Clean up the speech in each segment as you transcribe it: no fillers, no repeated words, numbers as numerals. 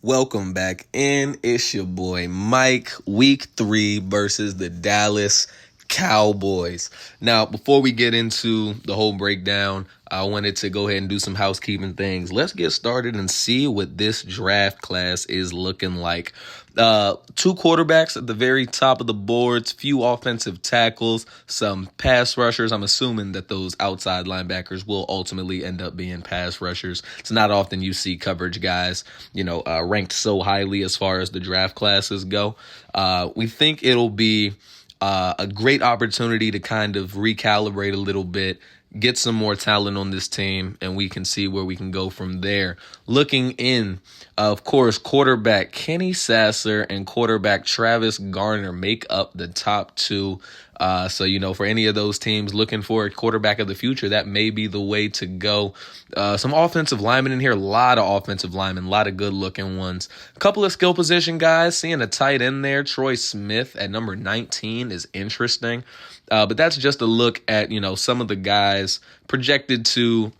Welcome back in. It's your boy Mike, week 3 versus the Dallas Cowboys. Now, before we get into the whole breakdown, I wanted to go ahead and do some housekeeping things. Let's get started and see what this draft class is looking like. 2 quarterbacks at the very top of the boards, few offensive tackles, some pass rushers. I'm assuming that those outside linebackers will ultimately end up being pass rushers. It's not often you see coverage guys, ranked so highly as far as the draft classes go. We think it'll be a great opportunity to kind of recalibrate a little bit, get some more talent on this team, and we can see where we can go from there. Looking in, of course, quarterback Kenny Sasser and quarterback Travis Garner make up the top 2. So, for any of those teams looking for a quarterback of the future, that may be the way to go. Some offensive linemen in here, a lot of offensive linemen, a lot of good-looking ones. A couple of skill position guys, seeing a tight end there, Troy Smith at number 19 is interesting. But that's just a look at, some of the guys projected to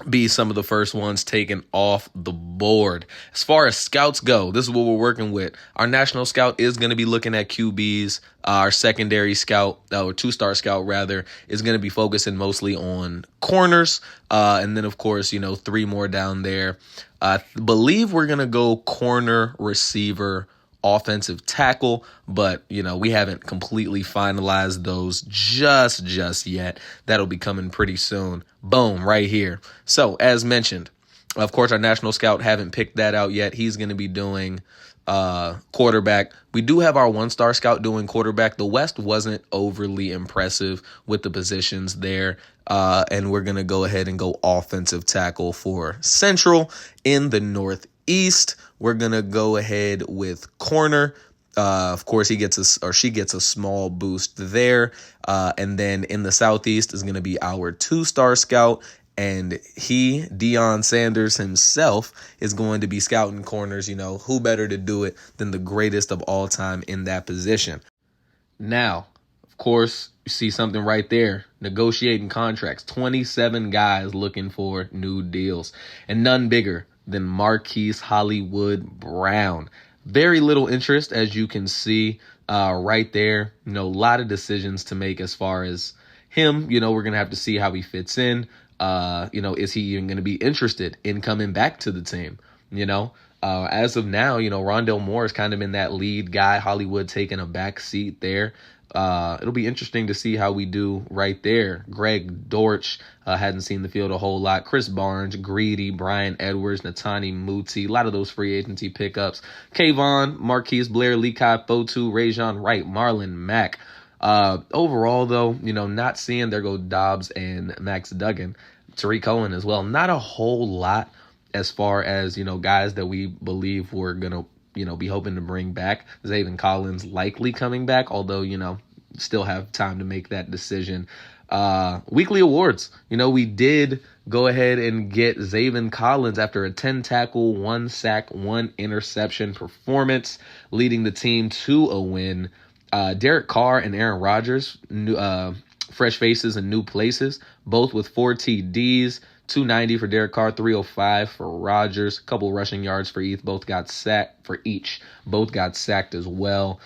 be some of the first ones taken off the board. As far as scouts go, this is what we're working with. Our national scout is going to be looking at QBs. Our secondary scout, or 2-star scout rather, is going to be focusing mostly on corners. And then, of course, 3 more down there. I believe we're going to go corner, receiver, offensive tackle, but we haven't completely finalized those just yet. That'll be coming pretty soon. Boom, right here. So as mentioned, of course, our national scout haven't picked that out yet. He's going to be doing quarterback. We do have our 1-star scout doing quarterback. The West wasn't overly impressive with the positions there. And we're going to go ahead and go offensive tackle for Central. In the Northeast, we're going to go ahead with corner. Of course, she gets a small boost there. And then in the Southeast is going to be our 2-star scout. And Deion Sanders himself, is going to be scouting corners. Who better to do it than the greatest of all time in that position? Now, of course, you see something right there. Negotiating contracts. 27 guys looking for new deals. And none bigger than Marquise Hollywood Brown. Very little interest, as you can see right there. A lot of decisions to make as far as him. We're going to have to see how he fits in. Is he even going to be interested in coming back to the team? As of now, Rondell Moore is kind of in that lead guy. Hollywood taking a back seat there. It'll be interesting to see how we do right there. Greg Dortch hadn't seen the field a whole lot. Chris Barnes, Greedy, Brian Edwards, Natani Muti, a lot of those free agency pickups. Kayvon, Marquise Blair, Lekai Fotu, Rajon Wright, Marlon Mack. Overall, though, not seeing there go Dobbs and Max Duggan, Tariq Cohen as well. Not a whole lot as far as, guys that we believe we're going to, be hoping to bring back. Zaven Collins likely coming back, although, still have time to make that decision. Weekly awards. We did go ahead and get Zaven Collins after a 10-tackle, 1 sack, 1 interception performance, leading the team to a win. Derek Carr and Aaron Rodgers, fresh faces and new places, both with 4 TDs, 290 for Derek Carr, 305 for Rodgers, a couple rushing yards for each. Both got sacked as well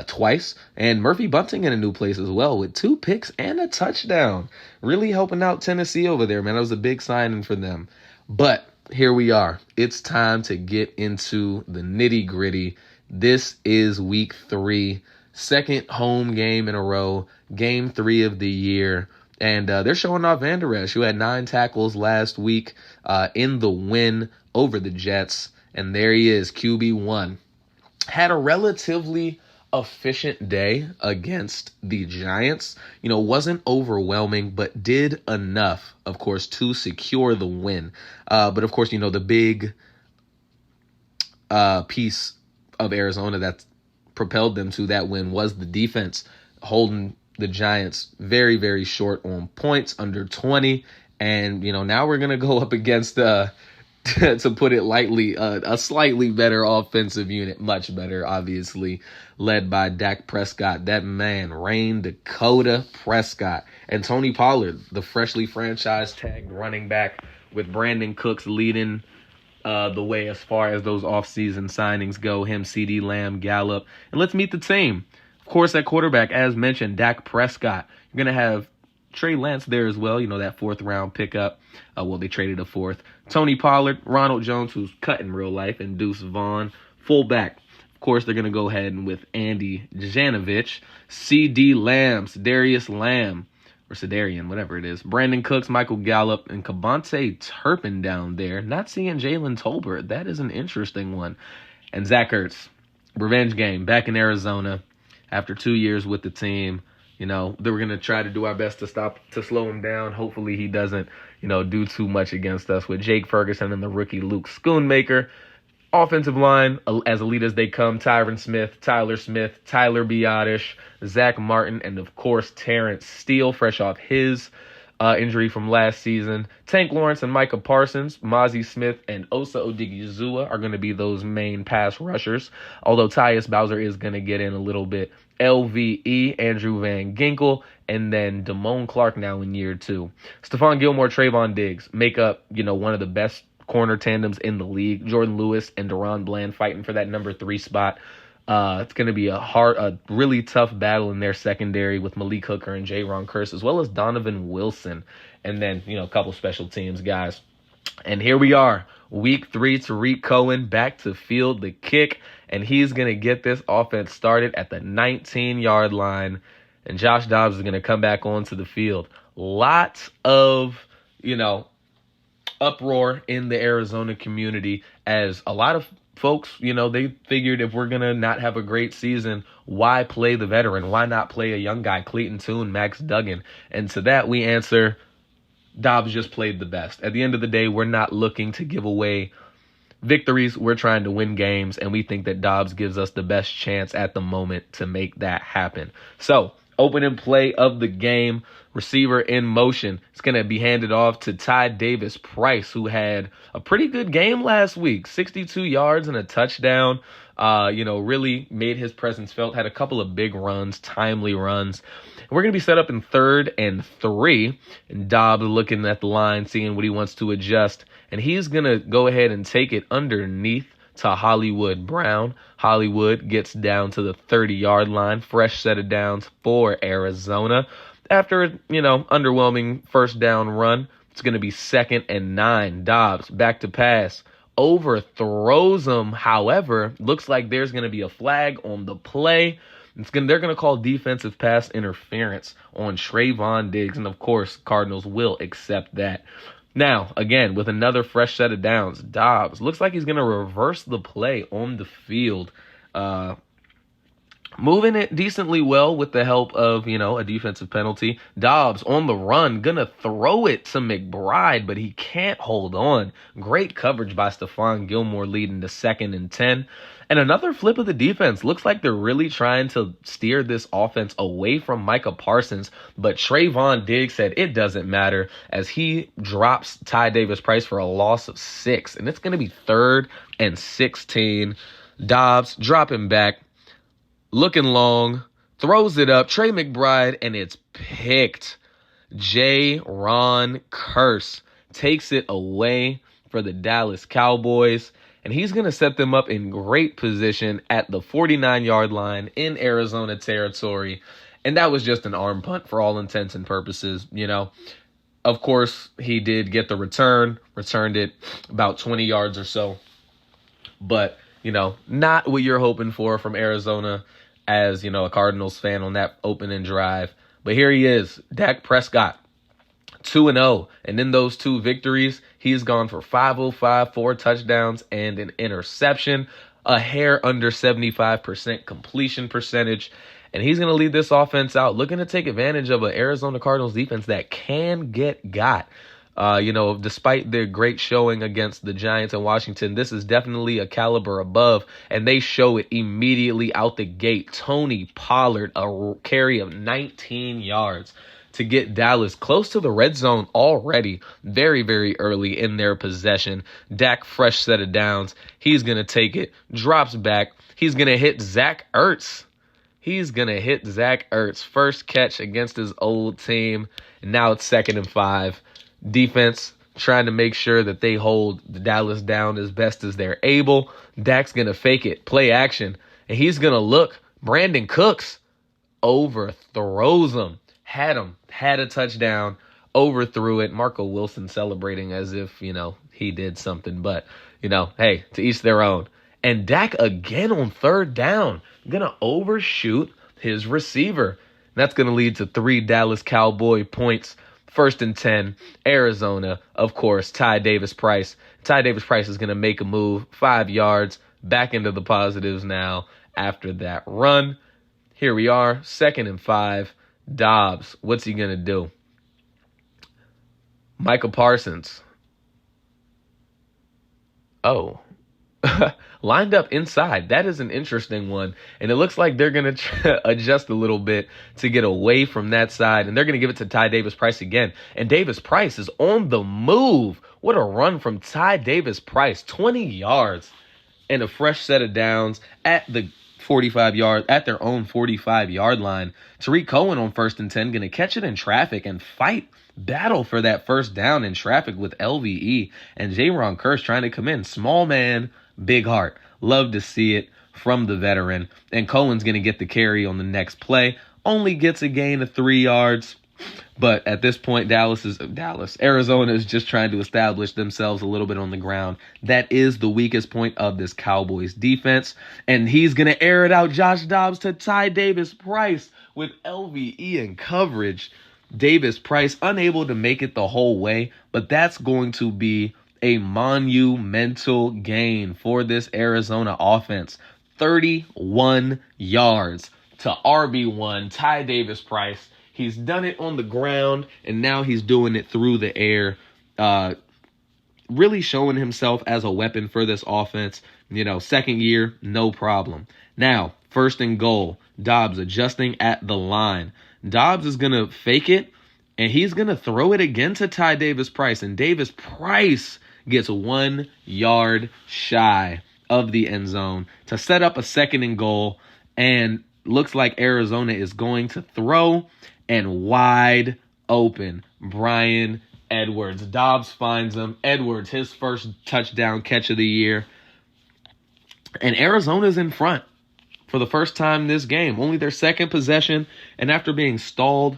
twice. And Murphy Bunting in a new place as well with 2 picks and a touchdown. Really helping out Tennessee over there, man. That was a big signing for them. But here we are. It's time to get into the nitty-gritty. This is week 3. Second home game in a row, game 3 of the year. And they're showing off Van Der Esch, who had 9 tackles last week in the win over the Jets. And there he is, QB1. Had a relatively efficient day against the Giants. Wasn't overwhelming, but did enough, of course, to secure the win. But, of course, the big piece of Arizona that propelled them to that win was the defense, holding the Giants very, very short on points, under 20. And, now we're going to go up against, to put it lightly, a slightly better offensive unit, much better, obviously, led by Dak Prescott. That man, Rain Dakota Prescott. And Tony Pollard, the freshly franchise tagged running back, with Brandon Cooks leading the way as far as those offseason signings go. Him, CD Lamb, Gallup. And let's meet the team. Of course, at quarterback, as mentioned, Dak Prescott. You're going to have Trey Lance there as well, that fourth-round pickup. They traded a fourth. Tony Pollard, Ronald Jones, who's cut in real life, and Deuce Vaughn. Fullback, of course, they're going to go ahead and with Andy Janovich. CD Lamb, Darius Lamb, or Sedarian, whatever it is. Brandon Cooks, Michael Gallup, and Kabonte Turpin down there. Not seeing Jalen Tolbert. That is an interesting one. And Zach Ertz, revenge game, back in Arizona after 2 years with the team. They were going to try to do our best to slow him down. Hopefully he doesn't, do too much against us with Jake Ferguson and the rookie Luke Schoonmaker. Offensive line, as elite as they come, Tyron Smith, Tyler Smith, Tyler Biotish, Zach Martin, and of course Terrence Steele, fresh off his injury from last season. Tank Lawrence and Micah Parsons, Mozzie Smith, and Osa Odigizua are going to be those main pass rushers, although Tyus Bowser is going to get in a little bit. LVE, Andrew Van Ginkel, and then Damone Clark now in year 2. Stephon Gilmore, Trayvon Diggs make up, one of the best corner tandems in the league. Jordan Lewis and Deron Bland fighting for that number 3 spot. It's going to be a really tough battle in their secondary with Malik Hooker and Jaron Kearse, as well as Donovan Wilson. And then, a couple special teams guys. And here we are, week 3, Tariq Cohen back to field the kick, and he's going to get this offense started at the 19-yard line, and Josh Dobbs is going to come back onto the field. Lots of, uproar in the Arizona community as a lot of folks, they figured if we're going to not have a great season, why play the veteran? Why not play a young guy, Clayton Tune, Max Duggan? And to that we answer, Dobbs just played the best. At the end of the day, we're not looking to give away victories. We're trying to win games, and we think that Dobbs gives us the best chance at the moment to make that happen. So, opening play of the game, receiver in motion. It's going to be handed off to Ty Davis Price, who had a pretty good game last week. 62 yards and a touchdown. Really made his presence felt. Had a couple of big runs, timely runs. We're going to be set up in 3rd and 3. And Dobbs looking at the line, seeing what he wants to adjust. And he's going to go ahead and take it underneath to Hollywood Brown. Hollywood gets down to the 30-yard line. Fresh set of downs for Arizona. After, underwhelming first down run, it's going to be 2nd and 9. Dobbs back to pass. Overthrows him. However, looks like there's going to be a flag on the play. They're going to call defensive pass interference on Trayvon Diggs. And, of course, Cardinals will accept that. Now, again, with another fresh set of downs, Dobbs looks like he's going to reverse the play on the field. Moving it decently well with the help of, a defensive penalty. Dobbs on the run, going to throw it to McBride, but he can't hold on. Great coverage by Stephon Gilmore leading to 2nd and 10. And another flip of the defense. Looks like they're really trying to steer this offense away from Micah Parsons. But Trayvon Diggs said it doesn't matter as he drops Ty Davis Price for a loss of 6. And it's going to be 3rd and 16. Dobbs dropping back, looking long, throws it up. Trey McBride, and it's picked. Jaron Kearse takes it away for the Dallas Cowboys. And he's going to set them up in great position at the 49-yard line in Arizona territory. And that was just an arm punt for all intents and purposes, Of course, he did get the returned it about 20 yards or so. But, not what you're hoping for from Arizona as, a Cardinals fan on that opening drive. But here he is, Dak Prescott. 2-0, and in those 2 victories, he's gone for 505, 4 touchdowns, and an interception, a hair under 75% completion percentage, and he's going to lead this offense out, looking to take advantage of an Arizona Cardinals defense that can get got. Despite their great showing against the Giants and Washington, this is definitely a caliber above, and they show it immediately out the gate. Tony Pollard, a carry of 19 yards. To get Dallas close to the red zone already, very, very early in their possession. Dak, fresh set of downs. He's going to take it, drops back. He's going to hit Zach Ertz. First catch against his old team. And now it's 2nd and 5. Defense trying to make sure that they hold the Dallas down as best as they're able. Dak's going to fake it, play action, and he's going to look. Brandon Cooks overthrows him. Had a touchdown, overthrew it. Marco Wilson celebrating as if, he did something. But, hey, to each their own. And Dak again on third down, going to overshoot his receiver. That's going to lead to 3 Dallas Cowboy points. 1st and 10, Arizona, of course, Ty Davis-Price. Ty Davis-Price is going to make a move, 5 yards, back into the positives now after that run. Here we are, 2nd and 5. Dobbs, what's he going to do? Micah Parsons. Oh. Lined up inside. That is an interesting one. And it looks like they're going to adjust a little bit to get away from that side. And they're going to give it to Ty Davis-Price again. And Davis-Price is on the move. What a run from Ty Davis-Price. 20 yards and a fresh set of downs at the 45 yard, at their own 45-yard line. Tariq Cohen on 1st and 10 going to catch it in traffic and battle for that first down in traffic with LVE. And Jaron Kearse trying to come in. Small man, big heart. Love to see it from the veteran. And Cohen's going to get the carry on the next play. Only gets a gain of 3 yards. But at this point, Arizona is just trying to establish themselves a little bit on the ground. That is the weakest point of this Cowboys defense. And he's going to air it out, Josh Dobbs, to Ty Davis-Price with LVE in coverage. Davis-Price unable to make it the whole way, but that's going to be a monumental gain for this Arizona offense. 31 yards to RB1, Ty Davis-Price. He's done it on the ground, and now he's doing it through the air. Really showing himself as a weapon for this offense. 2nd year, no problem. Now, 1st and goal. Dobbs adjusting at the line. Dobbs is going to fake it, and he's going to throw it again to Ty Davis-Price. And Davis-Price gets 1 yard shy of the end zone to set up a 2nd and goal. And looks like Arizona is going to throw, and wide open, Bryan Edwards. Dobbs finds him. Edwards, his first touchdown catch of the year. And Arizona's in front for the first time this game. Only their 2nd possession. And after being stalled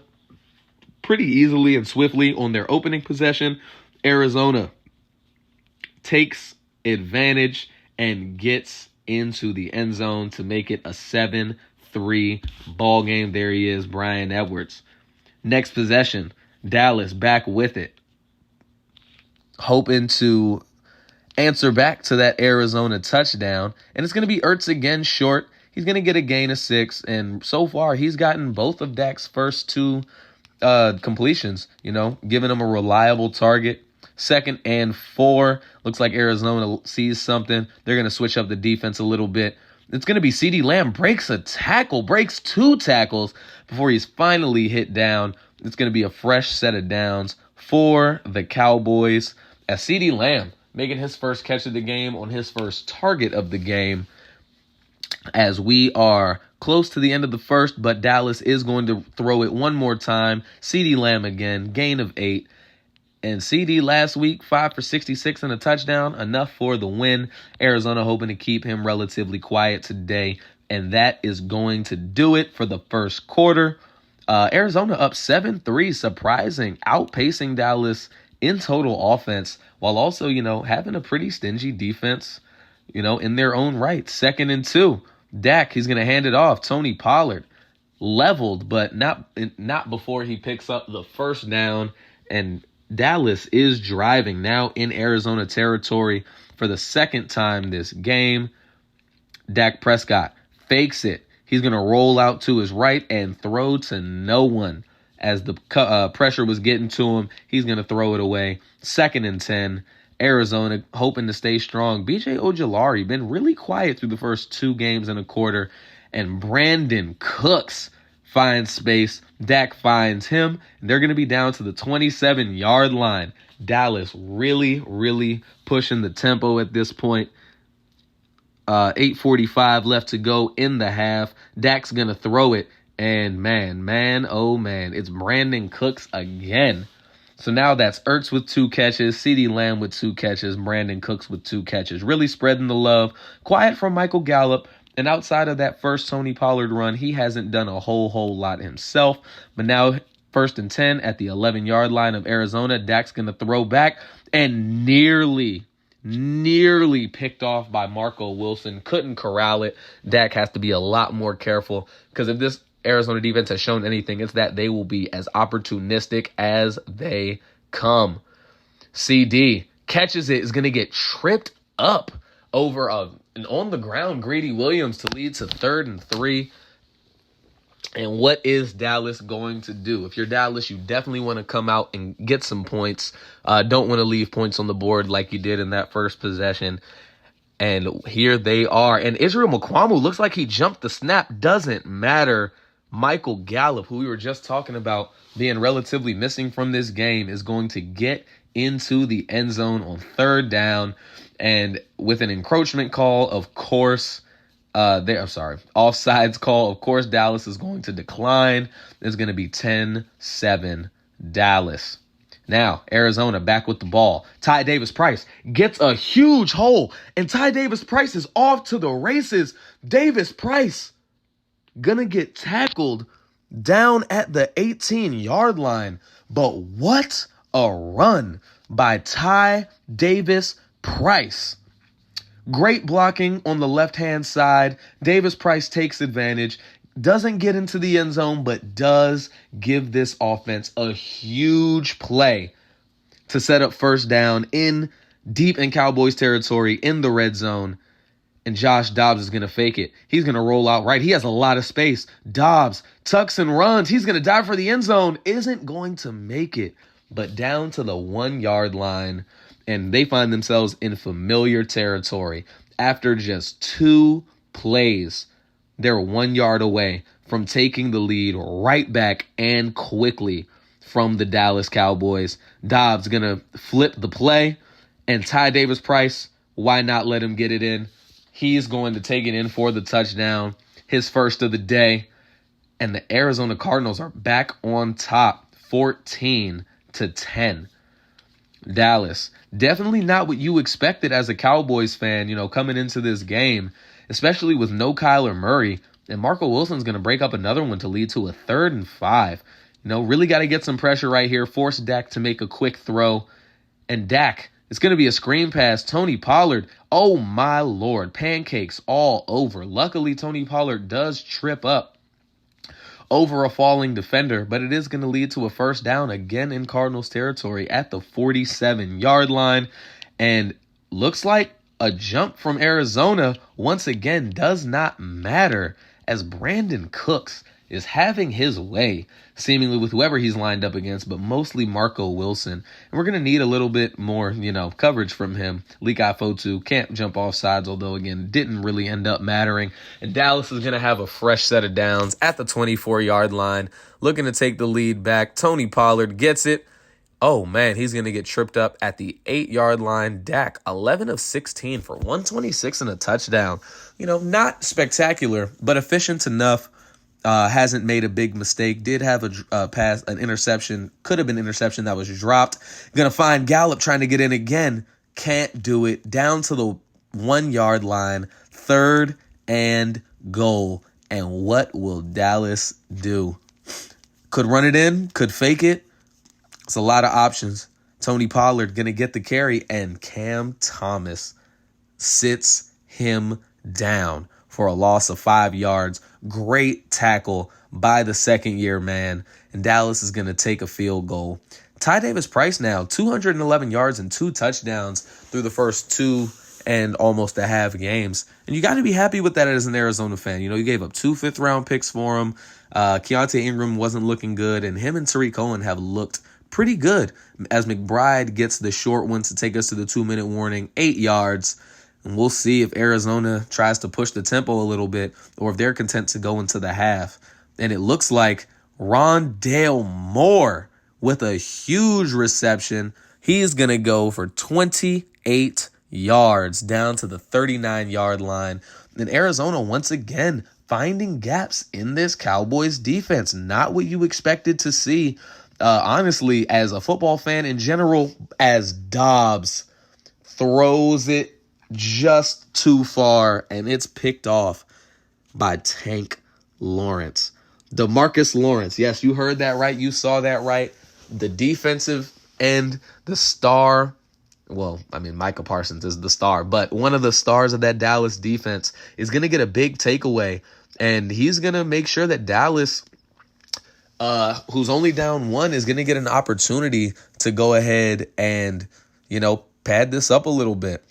pretty easily and swiftly on their opening possession, Arizona takes advantage and gets into the end zone to make it a 7-3 ball game. There he is, Bryan Edwards. Next possession, Dallas back with it, hoping to answer back to that Arizona touchdown. And it's going to be Ertz again short. He's going to get a gain of 6. And so far, he's gotten both of Dak's first 2 completions, giving him a reliable target. 2nd and 4. Looks like Arizona sees something. They're going to switch up the defense a little bit. It's going to be CeeDee Lamb breaks 2 tackles before he's finally hit down. It's going to be a fresh set of downs for the Cowboys as CeeDee Lamb making his first catch of the game on his first target of the game, as we are close to the end of the first, but Dallas is going to throw it one more time. CeeDee Lamb again, gain of 8. And CD last week, 5 for 66 and a touchdown, enough for the win. Arizona hoping to keep him relatively quiet today, and that is going to do it for the first quarter. Arizona up 7-3, surprising, outpacing Dallas in total offense, while also, having a pretty stingy defense, in their own right. 2nd and 2. Dak, he's going to hand it off. Tony Pollard leveled, but not before he picks up the first down, and Dallas is driving now in Arizona territory for the 2nd time this game. Dak Prescott fakes it. He's going to roll out to his right and throw to no one. As the pressure was getting to him, he's going to throw it away. 2nd and 10. Arizona hoping to stay strong. B.J. Ojulari been really quiet through the first 2 games and a quarter. And Brandon Cooks finds space. Dak finds him. And they're going to be down to the 27-yard line. Dallas really, really pushing the tempo at this point. 8:45 left to go in the half. Dak's going to throw it. And man, oh man, it's Brandon Cooks again. So now that's Ertz with 2 catches, CeeDee Lamb with 2 catches, Brandon Cooks with 2 catches. Really spreading the love. Quiet from Michael Gallup. And outside of that first Tony Pollard run, he hasn't done a whole lot himself. But now, 1st and 10 at the 11-yard line of Arizona. Dak's going to throw back and nearly picked off by Marco Wilson. Couldn't corral it. Dak has to be a lot more careful because if this Arizona defense has shown anything, it's that they will be as opportunistic as they come. CD catches it, is going to get tripped up over an on-the-ground Greedy Williams to lead to 3rd and 3. And what is Dallas going to do? If you're Dallas, you definitely want to come out and get some points. Don't want to leave points on the board like you did in that first possession. And here they are. And Israel Mukuamu looks like he jumped the snap. Doesn't matter. Michael Gallup, who we were just talking about being relatively missing from this game, is going to get into the end zone on 3rd down. And with an encroachment call, of course, offsides call, of course, Dallas is going to decline. It's going to be 10-7 Dallas. Now, Arizona back with the ball. Ty Davis-Price gets a huge hole, and Ty Davis-Price is off to the races. Davis-Price gonna get tackled down at the 18-yard line. But what a run by Ty Davis-Price. Great blocking on the left-hand side. Davis-Price takes advantage. Doesn't get into the end zone, but does give this offense a huge play to set up 1st down deep in Cowboys territory in the red zone. And Josh Dobbs is going to fake it. He's going to roll out right. He has a lot of space. Dobbs tucks and runs. He's going to dive for the end zone. Isn't going to make it, but down to the 1-yard line. And they find themselves in familiar territory. After just 2 plays, they're 1 yard away from taking the lead right back and quickly from the Dallas Cowboys. Dobbs going to flip the play. And Ty Davis-Price, why not let him get it in? He's going to take it in for the touchdown, his first of the day. And the Arizona Cardinals are back on top, 14-10. Dallas, definitely not what you expected as a Cowboys fan, coming into this game, especially with no Kyler Murray. And Marco Wilson's going to break up another one to lead to a 3rd and 5. Really got to get some pressure right here, force Dak to make a quick throw. And Dak, it's going to be a screen pass. Tony Pollard, oh my Lord, pancakes all over. Luckily, Tony Pollard does trip up over a falling defender, but it is going to lead to a 1st down again in Cardinals territory at the 47-yard line. And looks like a jump from Arizona once again does not matter as Brandon Cooks is having his way, seemingly with whoever he's lined up against, but mostly Marco Wilson. And we're going to need a little bit more, coverage from him. Lekai Fotu can't jump off sides, although, again, didn't really end up mattering. And Dallas is going to have a fresh set of downs at the 24-yard line, looking to take the lead back. Tony Pollard gets it. Oh, man, he's going to get tripped up at the 8-yard line. Dak, 11 of 16 for 126 and a touchdown. Not spectacular, but efficient enough. Hasn't made a big mistake. Did have an interception. Could have been interception that was dropped. Going to find Gallup trying to get in again. Can't do it. Down to the 1-yard line. 3rd and goal. And what will Dallas do? Could run it in. Could fake it. It's a lot of options. Tony Pollard going to get the carry. And Cam Thomas sits him down for a loss of 5 yards. Great tackle by the 2nd-year man. And Dallas is going to take a field goal. Ty Davis-Price now, 211 yards and 2 touchdowns through the first 2 and almost a half games. And you got to be happy with that as an Arizona fan. You gave up 2 fifth-round picks for him. Keontae Ingram wasn't looking good. And him and Tariq Cohen have looked pretty good as McBride gets the short one to take us to the 2-minute warning, 8 yards. And we'll see if Arizona tries to push the tempo a little bit or if they're content to go into the half. And it looks like Rondale Moore with a huge reception. He's going to go for 28 yards down to the 39-yard line. And Arizona, once again, finding gaps in this Cowboys defense. Not what you expected to see. honestly, as a football fan in general, as Dobbs throws it just too far, and it's picked off by Tank Lawrence. DeMarcus Lawrence. Yes, you heard that right. You saw that right. The defensive end, the star. Well, I mean, Micah Parsons is the star, but one of the stars of that Dallas defense is going to get a big takeaway, and he's going to make sure that Dallas, who's only down one, is going to get an opportunity to go ahead and, pad this up a little bit.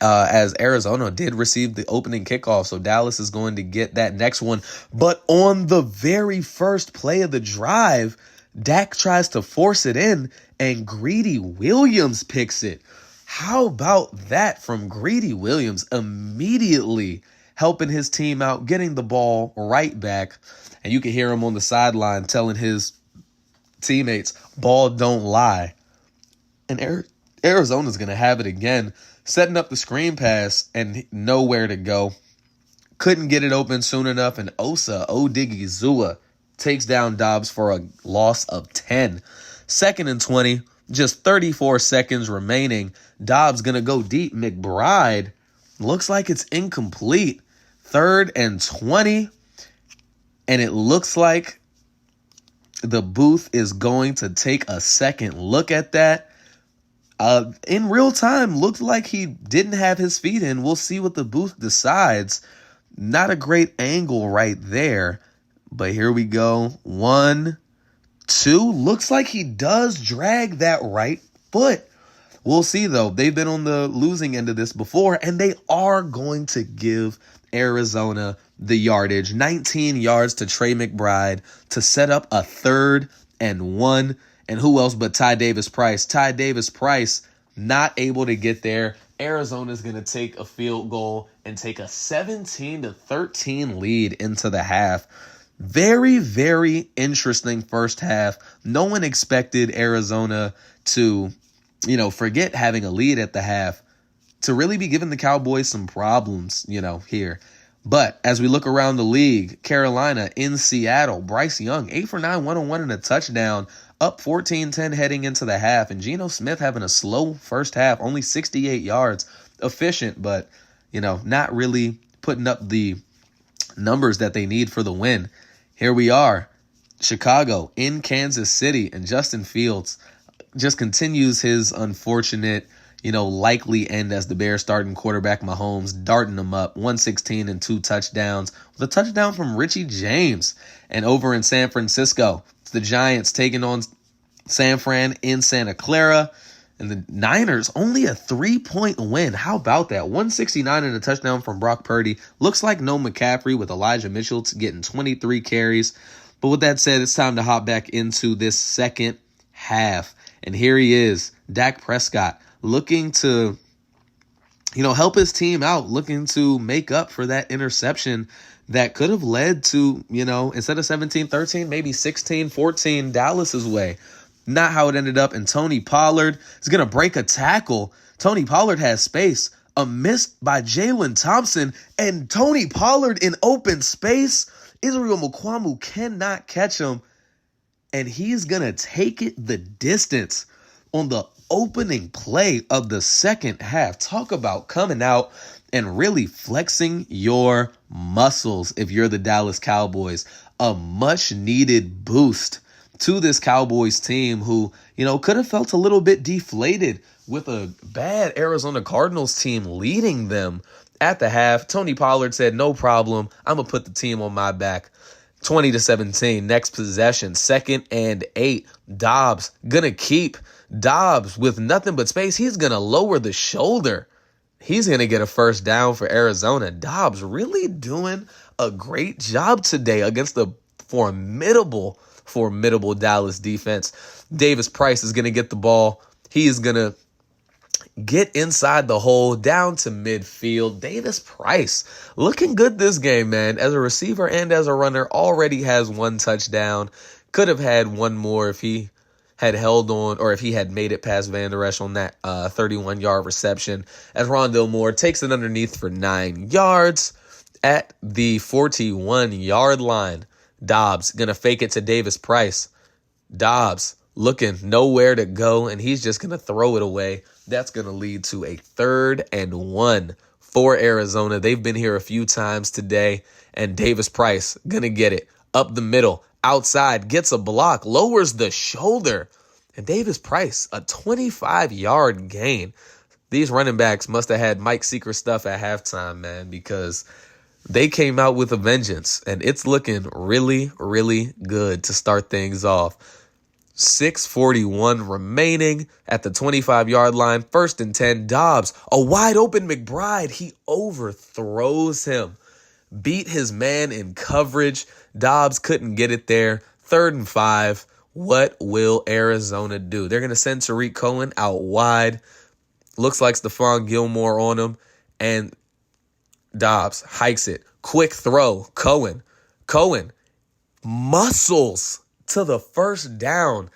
As Arizona did receive the opening kickoff, so Dallas is going to get that next one. But on the very first play of the drive, Dak tries to force it in, and Greedy Williams picks it. How about that from Greedy Williams, immediately helping his team out, getting the ball right back. And you can hear him on the sideline telling his teammates, ball don't lie. And Arizona's going to have it again, setting up the screen pass and nowhere to go. Couldn't get it open soon enough, and Osa Odigizua takes down Dobbs for a loss of 10. 2nd and 20, just 34 seconds remaining. Dobbs going to go deep. McBride looks like it's incomplete. 3rd and 20, and it looks like the booth is going to take a second look at that. In real time, looked like he didn't have his feet in. We'll see what the booth decides. Not a great angle right there. But here we go. 1, 2. Looks like he does drag that right foot. We'll see, though. They've been on the losing end of this before, and they are going to give Arizona the yardage. 19 yards to Trey McBride to set up a 3rd and 1. And who else but Ty Davis-Price? Ty Davis-Price not able to get there. Arizona's going to take a field goal and take a 17-13 lead into the half. Very, very interesting first half. No one expected Arizona to, forget having a lead at the half, to really be giving the Cowboys some problems, here. But as we look around the league, Carolina in Seattle, Bryce Young, 8 for 9, 101 and a touchdown, up 14-10 heading into the half. And Geno Smith having a slow first half, only 68 yards, efficient, but, not really putting up the numbers that they need for the win. Here we are, Chicago in Kansas City, and Justin Fields just continues his unfortunate, likely end as the Bears starting quarterback Mahomes, darting them up, 116 and 2 touchdowns, with a touchdown from Richie James. And over in San Francisco, it's the Giants taking on San Fran in Santa Clara. And the Niners, only a 3-point win. How about that? 169 and a touchdown from Brock Purdy. Looks like no McCaffrey, with Elijah Mitchell getting 23 carries. But with that said, it's time to hop back into this second half. And here he is, Dak Prescott, looking to, help his team out, looking to make up for that interception that could have led to, instead of 17-13, maybe 16-14 Dallas's way. Not how it ended up. And Tony Pollard is going to break a tackle. Tony Pollard has space. A miss by Jalen Thompson. And Tony Pollard in open space. Israel Mukuamu cannot catch him. And he's going to take it the distance on the opening play of the second half. Talk about coming out and really flexing your muscles if you're the Dallas Cowboys. A much needed boost to this Cowboys team who, could have felt a little bit deflated with a bad Arizona Cardinals team leading them at the half. Tony Pollard said, no problem, I'm going to put the team on my back. 20-17, next possession, 2nd and 8. Dobbs going to keep. Dobbs with nothing but space. He's going to lower the shoulder. He's going to get a first down for Arizona. Dobbs really doing a great job today against the formidable Dallas defense. Davis-Price is going to get the ball. He is going to get inside the hole, down to midfield. Davis-Price looking good this game, man. As a receiver and as a runner, already has 1 touchdown. Could have had one more if he had held on, or if he had made it past Van Der Esch on that 31-yard reception. As Rondale Moore takes it underneath for 9 yards at the 41-yard line. Dobbs going to fake it to Davis-Price. Dobbs looking nowhere to go, and he's just going to throw it away. That's going to lead to a 3rd and 1 for Arizona. They've been here a few times today, and Davis Price going to get it up the middle, outside, gets a block, lowers the shoulder, and Davis Price, a 25-yard gain. These running backs must have had Mike Secret stuff at halftime, man, because they came out with a vengeance, and it's looking really, really good to start things off. 6:41 remaining at the 25-yard line. 1st and 10. Dobbs, a wide open McBride. He overthrows him. Beat his man in coverage. Dobbs couldn't get it there. 3rd and 5. What will Arizona do? They're going to send Tariq Cohen out wide. Looks like Stephon Gilmore on him. And Dobbs hikes it. Quick throw. Cohen muscles to the 1st down.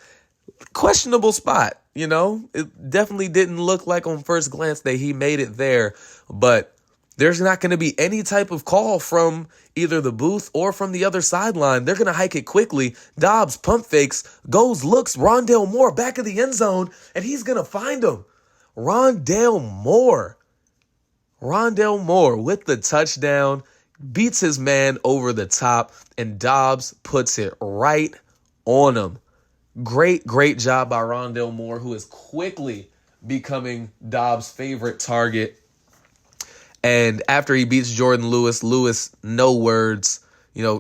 Questionable spot, you know. It definitely didn't look like on first glance that he made it there. But there's not going to be any type of call from either the booth or from the other sideline. They're going to hike it quickly. Dobbs pump fakes, goes, looks, Rondale Moore back of the end zone, and he's going to find him. Rondale Moore with the touchdown, beats his man over the top, and Dobbs puts it right on him. Great job by Rondale Moore, who is quickly becoming Dobbs' favorite target. And after he beats Jordan Lewis, no words,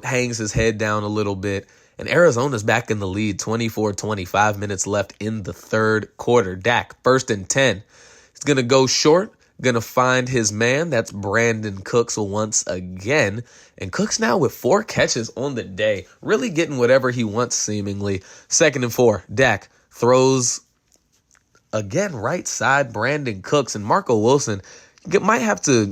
hangs his head down a little bit. And Arizona's back in the lead, 24-25 minutes left in the 3rd quarter. Dak, 1st and 10. He's going to go short, going to find his man. That's Brandon Cooks once again. And Cooks now with 4 catches on the day, really getting whatever he wants seemingly. 2nd and 4. Dak throws again right side Brandon Cooks, and Marco Wilson might have to,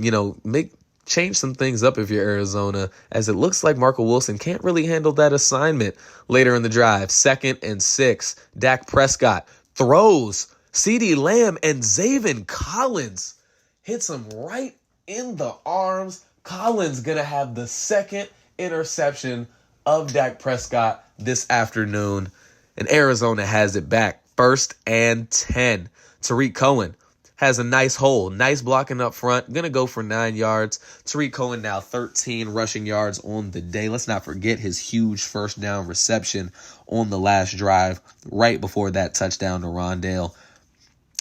change some things up if you're Arizona, as it looks like Marco Wilson can't really handle that assignment later in the drive. 2nd and 6. Dak Prescott throws. CeeDee Lamb and Zaven Collins hits him right in the arms. Collins going to have the 2nd interception of Dak Prescott this afternoon. And Arizona has it back. 1st and 10. Tariq Cohen has a nice hole. Nice blocking up front. Going to go for 9 yards. Tariq Cohen now 13 rushing yards on the day. Let's not forget his huge 1st down reception on the last drive right before that touchdown to Rondale.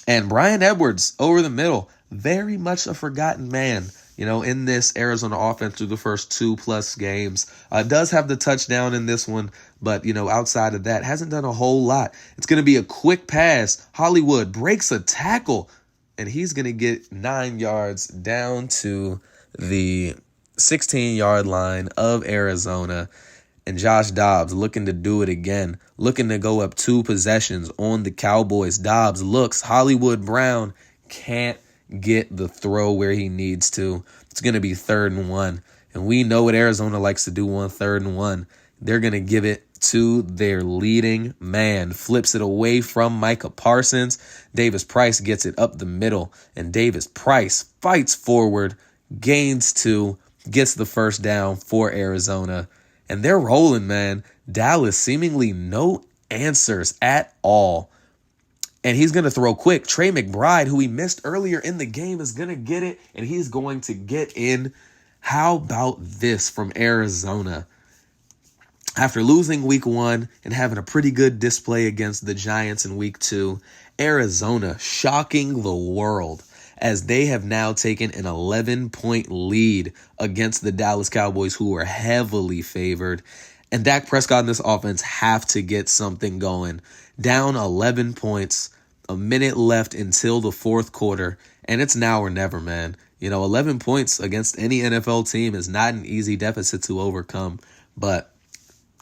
And Bryan Edwards over the middle. Very much a forgotten man, in this Arizona offense through the first 2+ games. Does have the touchdown in this one, but, outside of that, hasn't done a whole lot. It's going to be a quick pass. Hollywood breaks a tackle, and he's going to get 9 yards down to the 16-yard line of Arizona. And Josh Dobbs looking to do it again, looking to go up 2 possessions on the Cowboys. Dobbs looks. Hollywood Brown can't get the throw where he needs to. It's going to be 3rd and 1. And we know what Arizona likes to do on 3rd and 1. They're going to give it to their leading man. Flips it away from Micah Parsons. Davis Price gets it up the middle. And Davis Price fights forward, gains 2, gets the 1st down for Arizona. And they're rolling, man. Dallas seemingly no answers at all. And he's going to throw quick. Trey McBride, who he missed earlier in the game, is going to get it, and he's going to get in. How about this from Arizona? After losing week 1 and having a pretty good display against the Giants in week 2, Arizona shocking the world as they have now taken an 11-point lead against the Dallas Cowboys, who are heavily favored. And Dak Prescott and this offense have to get something going. Down 11 points, a minute left until the 4th quarter, and it's now or never, man. 11 points against any NFL team is not an easy deficit to overcome, but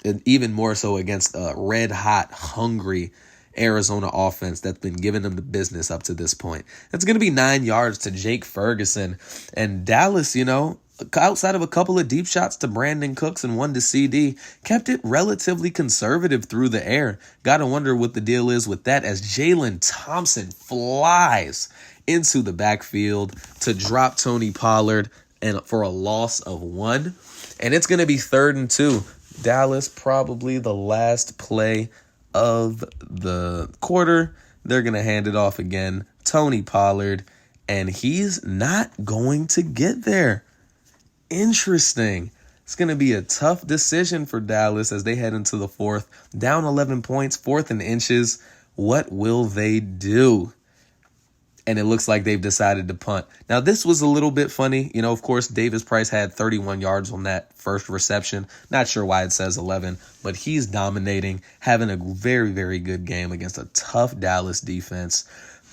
even more so against a red-hot, hungry Arizona offense that's been giving them the business up to this point. It's going to be 9 yards to Jake Ferguson. And Dallas, outside of a couple of deep shots to Brandon Cooks and 1 to CD, kept it relatively conservative through the air. Got to wonder what the deal is with that, as Jalen Thompson flies into the backfield to drop Tony Pollard and for a loss of 1. And it's going to be 3rd and 2. Dallas, probably the last play of the quarter, they're going to hand it off again. Tony Pollard, and he's not going to get there. Interesting. It's going to be a tough decision for Dallas as they head into the fourth. Down 11 points, fourth and inches. What will they do? And it looks like they've decided to punt. Now, this was a little bit funny. You know, of course, Davis Price had 31 yards on that first reception. Not sure why it says 11, but he's dominating, having a very, very good game against a tough Dallas defense.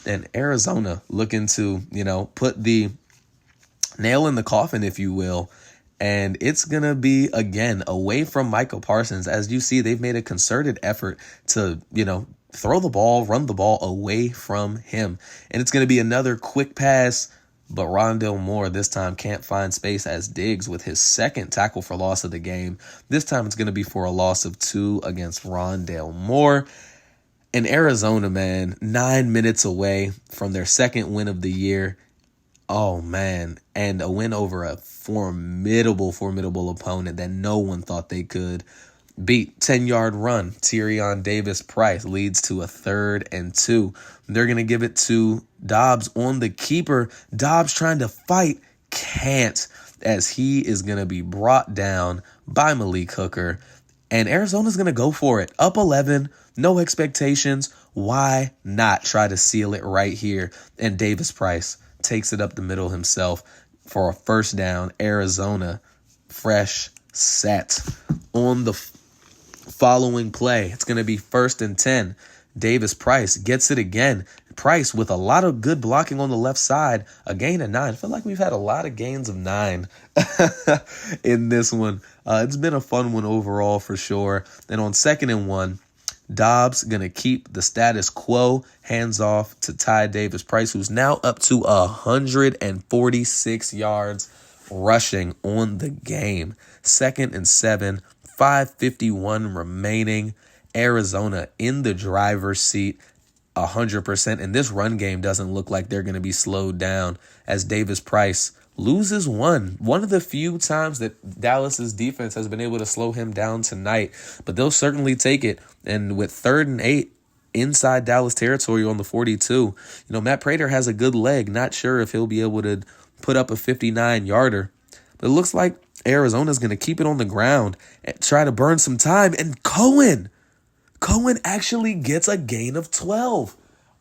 And Arizona looking to, put the nail in the coffin, if you will. And it's going to be, again, away from Michael Parsons. As you see, they've made a concerted effort to, throw the ball, run the ball away from him. And it's going to be another quick pass, but Rondale Moore this time can't find space as Diggs with his second tackle for loss of the game. This time it's going to be for a loss of 2 against Rondale Moore. And Arizona, man, 9 minutes away from their second win of the year. Oh, man. And a win over a formidable opponent that no one thought they could beat. 10-yard run. Tyrion Davis Price leads to a 3rd and 2. They're going to give it to Dobbs on the keeper. Dobbs trying to fight. Can't, as he is going to be brought down by Malik Hooker. And Arizona's going to go for it. Up 11. No expectations. Why not try to seal it right here? And Davis Price takes it up the middle himself for a first down. Arizona, fresh set. On the following play, it's going to be 1st and 10. Davis Price gets it again. Price with a lot of good blocking on the left side. A gain of 9. I feel like we've had a lot of gains of 9 in this one. It's been a fun one overall for sure. And on 2nd and 1, Dobbs going to keep the status quo, hands off to Ty Davis Price, who's now up to 146 yards rushing on the game. 2nd and 7, 5:51 remaining. Arizona in the driver's seat, 100%. And this run game doesn't look like they're going to be slowed down as Davis Price loses one of the few times that Dallas's defense has been able to slow him down tonight, but they'll certainly take it. And with 3rd and 8 inside Dallas territory on the 42, Matt Prater has a good leg. Not sure if he'll be able to put up a 59-yarder, but it looks like Arizona's going to keep it on the ground and try to burn some time. And Cohen actually gets a gain of 12.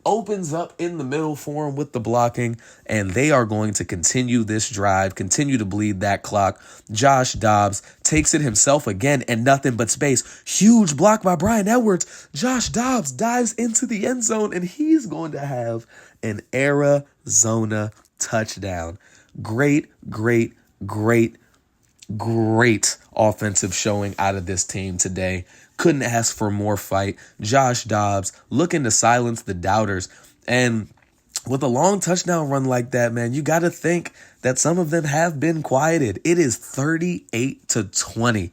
Opens up in the middle for him with the blocking, and they are going to continue this drive, continue to bleed that clock. Josh Dobbs takes it himself again, and nothing but space. Huge block by Brian Edwards. Josh Dobbs dives into the end zone, and he's going to have an Arizona touchdown. Great offensive showing out of this team today. Couldn't ask for more fight. Josh Dobbs looking to silence the doubters. And with a long touchdown run like that, man, you got to think that some of them have been quieted. It is 38-20.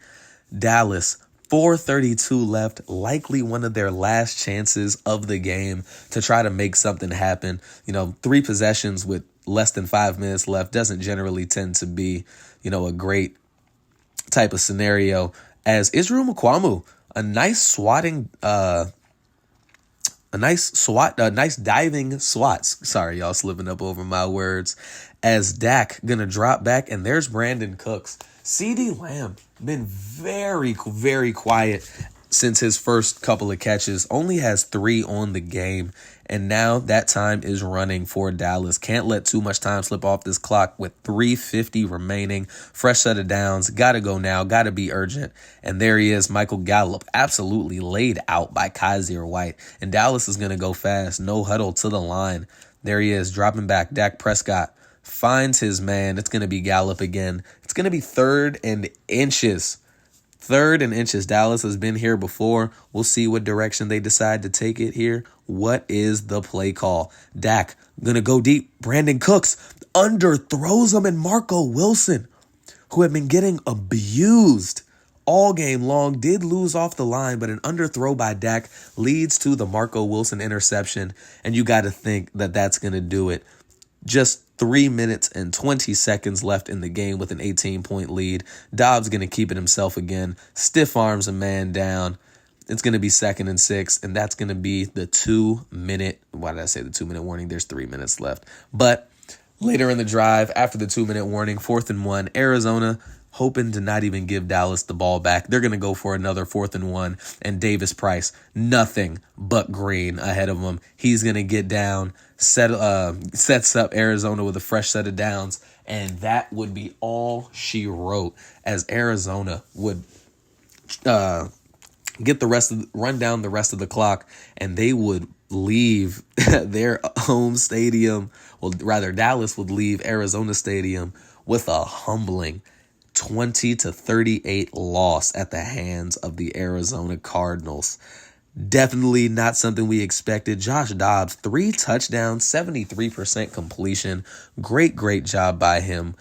Dallas, 4:32 left, likely one of their last chances of the game to try to make something happen. 3 possessions with less than 5 minutes left doesn't generally tend to be, a great type of scenario. As Israel Mukuamu, a nice diving swats. Sorry, y'all, slipping up over my words. As Dak gonna drop back, and there's Brandon Cooks. CeeDee Lamb been very, very quiet since his first couple of catches. Only has 3 on the game. And now that time is running for Dallas. Can't let too much time slip off this clock with 3:50 remaining. Fresh set of downs. Got to go now. Got to be urgent. And there he is, Michael Gallup, absolutely laid out by Kaiser White. And Dallas is going to go fast. No huddle to the line. There he is, dropping back. Dak Prescott finds his man. It's going to be Gallup again. It's going to be 3rd and inches. 3rd and inches. Dallas has been here before. We'll see what direction they decide to take it here. What is the play call? Dak gonna go deep. Brandon Cooks underthrows him, and Marco Wilson, who had been getting abused all game long, did lose off the line, but an underthrow by Dak leads to the Marco Wilson interception, and you got to think that that's gonna do it. Just 3 minutes and 20 seconds left in the game with an 18-point lead. Dobbs going to keep it himself again. Stiff arms a man down. It's going to be 2nd and 6, and that's going to be the 2-minute. Why did I say the 2-minute warning? There's 3 minutes left. But later in the drive, after the 2-minute warning, 4th and 1, Arizona hoping to not even give Dallas the ball back. They're going to go for another 4th and 1, and Davis Price, nothing but green ahead of him. He's going to get down, sets up Arizona with a fresh set of downs, and that would be all she wrote, as Arizona would run down the rest of the clock, and they would leave their home stadium. Well, rather, Dallas would leave Arizona Stadium with a humbling 20-38 loss at the hands of the Arizona Cardinals. Definitely not something we expected. Josh Dobbs, 3 touchdowns, 73% completion. Great job by him.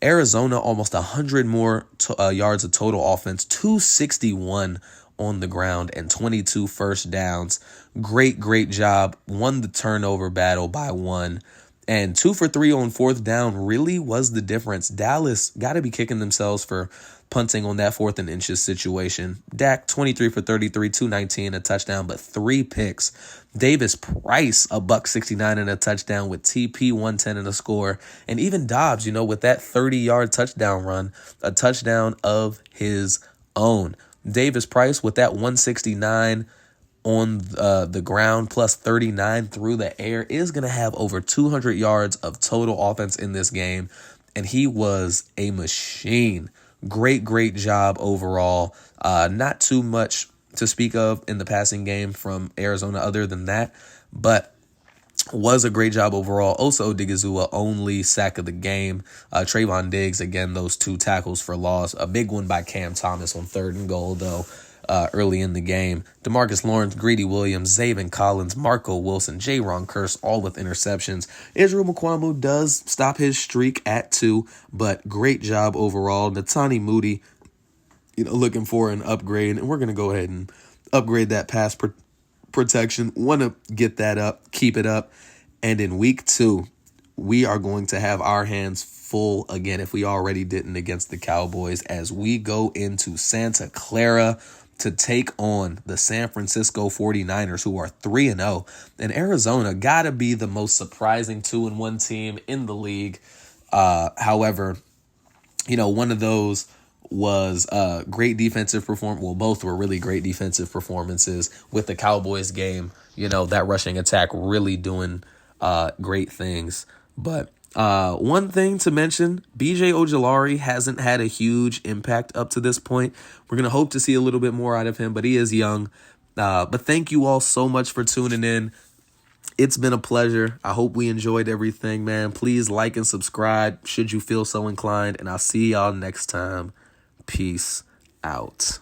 Arizona, almost 100 more yards of total offense, 261 on the ground, and 22 first downs. Great job. Won the turnover battle by 1. And 2 for 3 on 4th down really was the difference. Dallas got to be kicking themselves for punting on that 4th and inches situation. Dak, 23 for 33, 219, a touchdown, but 3 picks. Davis Price, $169 and a touchdown, with TP 110 and a score. And even Dobbs, with that 30-yard touchdown run, a touchdown of his own. Davis Price with that 169 on the ground plus 39 through the air is going to have over 200 yards of total offense in this game. And he was a machine. Great job overall. Not too much to speak of in the passing game from Arizona other than that, but was a great job overall. Osa Odigizua, only sack of the game. Trayvon Diggs, again, those 2 tackles for loss. A big one by Cam Thomas on 3rd and goal, though, early in the game. DeMarcus Lawrence, Greedy Williams, Zaven Collins, Marco Wilson, Jaron Kearse, all with interceptions. Israel Mukuamu does stop his streak at 2, but great job overall. Netani Moody, looking for an upgrade, and we're going to go ahead and upgrade that pass protection. Want to get that up, keep it up. And in week 2, we are going to have our hands full again, if we already didn't, against the Cowboys, as we go into Santa Clara to take on the San Francisco 49ers, who are 3-0. And Arizona got to be the most surprising 2-1 team in the league. However, one of those was great defensive performance. Well, both were really great defensive performances, with the Cowboys game, that rushing attack really doing great things. But one thing to mention, BJ Ojulari hasn't had a huge impact up to this point. We're going to hope to see a little bit more out of him, but he is young. But thank you all so much for tuning in. It's been a pleasure. I hope we enjoyed everything, man. Please like and subscribe should you feel so inclined, and I'll see y'all next time. Peace out.